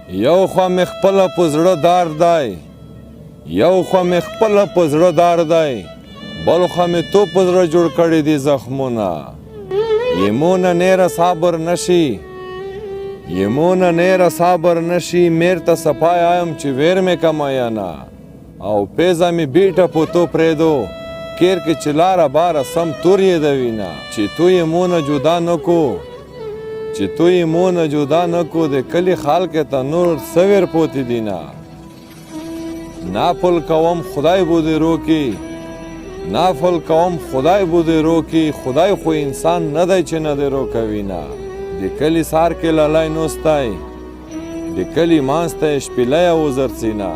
یو خوا مې خپله په زړه دار دی یو خوا مې خپله په زړه دار دی بل خوا مې تو په زړه جوړ کړي دي زخمونه یمونه نیره صابر نشي یمونه نیره صابر نشي میر ته صفای آیم چې ویر مې کمایا نه او پیزا مې بیټه په تو پرېدو کیر کې چې لاره باره سم تور یې د وینه چې تو یې مونه جدا نه کو چې تو یې مونه جدا نه کو د کلي خلک ته نور سویر پوتې دي نه نافل کوم خدای بو دې روکي نافل کوم خدای بو دې روکي خدای خو انسان نه دی چې نه دې روکوي نه د کلي سار کې لالی نوستی د کلي مانځ ته یې شپیلی او زرڅینه